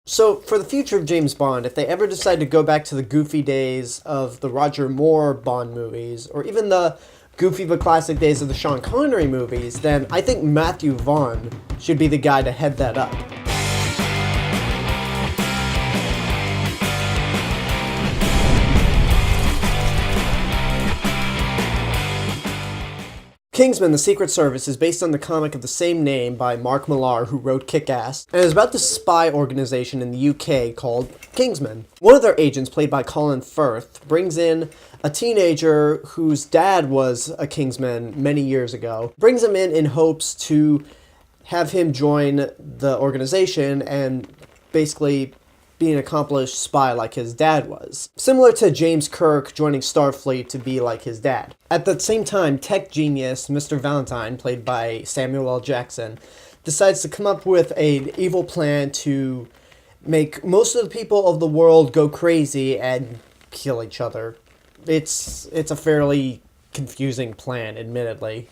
So, for the future of James Bond, if they ever decide to go back to the goofy days of the Roger Moore Bond movies, or even the goofy but classic days of the Sean Connery movies, then I think Matthew Vaughn should be the guy to head that up. Kingsman, The Secret Service, is based on the comic of the same name by Mark Millar, who wrote Kick-Ass, and is about this spy organization in the UK called Kingsman. One of their agents, played by Colin Firth, brings in a teenager whose dad was a Kingsman many years ago, brings him in hopes to have him join the organization and basically be an accomplished spy like his dad was. Similar to James Kirk joining Starfleet to be like his dad. At the same time, tech genius Mr. Valentine, played by Samuel L. Jackson, decides to come up with an evil plan to make most of the people of the world go crazy and kill each other. It's a fairly confusing plan, admittedly.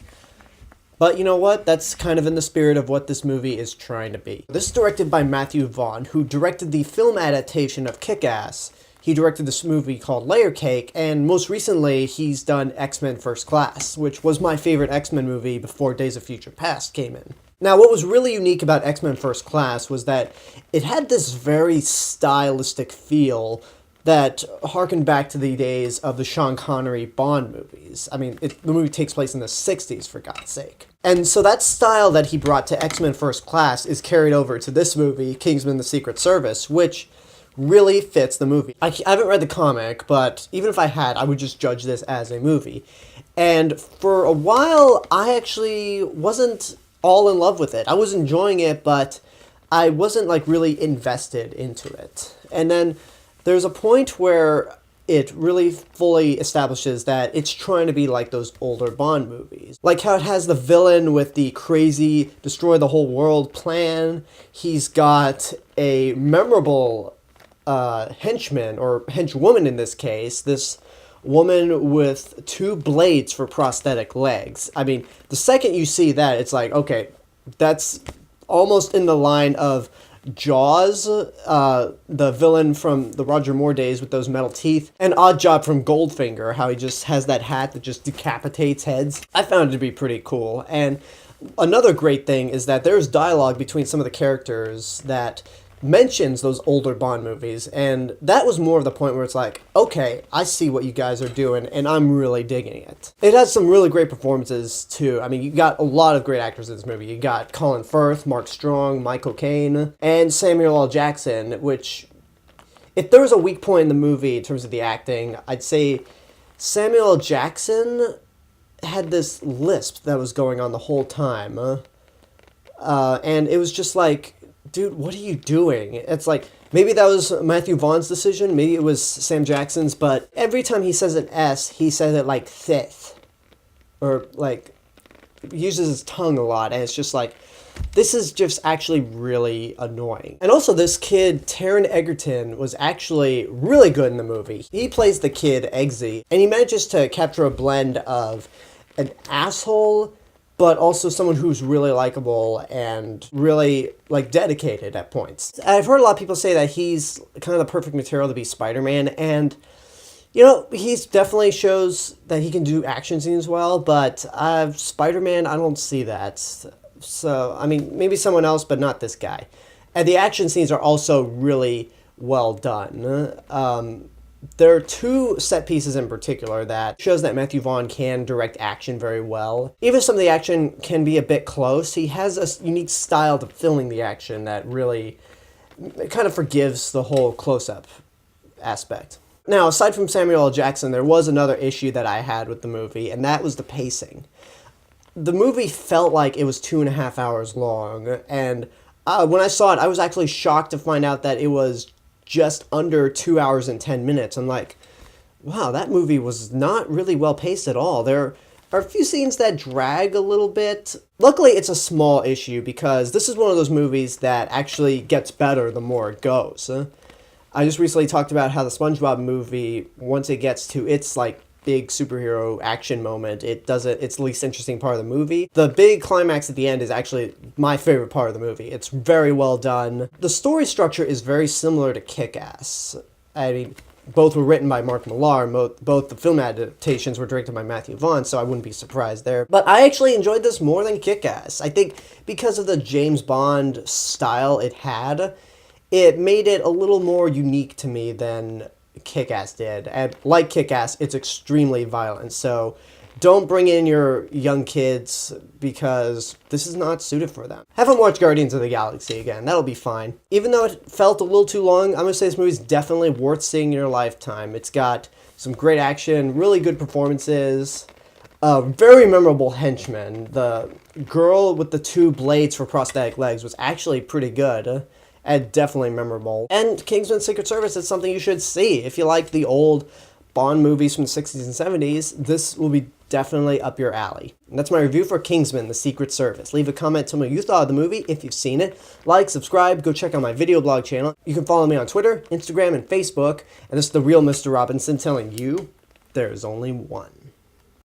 But you know what? That's kind of in the spirit of what this movie is trying to be. This is directed by Matthew Vaughn, who directed the film adaptation of Kick-Ass. He directed this movie called Layer Cake, and most recently, he's done X-Men First Class, which was my favorite X-Men movie before Days of Future Past came in. Now, what was really unique about X-Men First Class was that it had this very stylistic feel that harkened back to the days of the Sean Connery Bond movies. I mean, the movie takes place in the 60s, for God's sake. And so that style that he brought to X-Men First Class is carried over to this movie, Kingsman: The Secret Service, which really fits the movie. I haven't read the comic, but even if I had, I would just judge this as a movie. And for a while, I actually wasn't all in love with it. I was enjoying it, but I wasn't really invested into it. And then there's a point where it really fully establishes that it's trying to be like those older Bond movies. Like how it has the villain with the crazy destroy the whole world plan. He's got a memorable henchman, or henchwoman in this case, this woman with 2 blades for prosthetic legs. I mean, the second you see that, it's like, okay, that's almost in the line of Jaws, the villain from the Roger Moore days with those metal teeth, and Oddjob from Goldfinger, how he just has that hat that just decapitates heads. I found it to be pretty cool. And another great thing is that there's dialogue between some of the characters that mentions those older Bond movies, and that was more of the point where it's like, okay, I see what you guys are doing, and I'm really digging it. It has some really great performances, too. I mean, you got a lot of great actors in this movie. You got Colin Firth, Mark Strong, Michael Caine, and Samuel L. Jackson, which, if there was a weak point in the movie in terms of the acting, I'd say Samuel L. Jackson had this lisp that was going on the whole time. And it was just like, dude, what are you doing? It's like, maybe that was Matthew Vaughn's decision, maybe it was Sam Jackson's, but every time he says an S, he says it like Sith. Or he uses his tongue a lot, and it's just like, this is just actually really annoying. And also this kid, Taron Egerton, was actually really good in the movie. He plays the kid, Eggsy, and he manages to capture a blend of an asshole, but also someone who's really likable and really, dedicated at points. I've heard a lot of people say that he's kind of the perfect material to be Spider-Man, and, he's definitely shows that he can do action scenes well, but Spider-Man, I don't see that. So, I mean, maybe someone else, but not this guy. And the action scenes are also really well done. There are 2 set pieces in particular that shows that Matthew Vaughn can direct action very well. Even if some of the action can be a bit close, he has a unique style to filming the action that really kind of forgives the whole close-up aspect. Now, aside from Samuel L. Jackson, there was another issue that I had with the movie, and that was the pacing. The movie felt like it was 2.5 hours long, and when I saw it, I was actually shocked to find out that it was just under 2 hours and 10 minutes. I'm like, wow, that movie was not really well paced at all. There are a few scenes that drag a little bit. Luckily, it's a small issue because this is one of those movies that actually gets better the more it goes. I just recently talked about how the SpongeBob movie, once it gets to its big superhero action moment. It's the least interesting part of the movie. The big climax at the end is actually my favorite part of the movie. It's very well done. The story structure is very similar to Kick-Ass. I mean, both were written by Mark Millar. Both the film adaptations were directed by Matthew Vaughn, so I wouldn't be surprised there. But I actually enjoyed this more than Kick-Ass. I think because of the James Bond style it had, it made it a little more unique to me than Kick-Ass did. And like Kick-Ass, it's extremely violent, so don't bring in your young kids because this is not suited for them. Have them watch Guardians of the Galaxy again. That'll be fine. Even though it felt a little too long, I'm going to say this movie's definitely worth seeing in your lifetime. It's got some great action, really good performances, very memorable henchmen. The girl with the 2 blades for prosthetic legs was actually pretty good and definitely memorable. And Kingsman Secret Service is something you should see. If you like the old Bond movies from the 60s and 70s, this will be definitely up your alley. And that's my review for Kingsman, The Secret Service. Leave a comment, tell me what you thought of the movie, if you've seen it. Like, subscribe, go check out my video blog channel. You can follow me on Twitter, Instagram, and Facebook. And this is the real Mr. Robinson telling you, there is only one.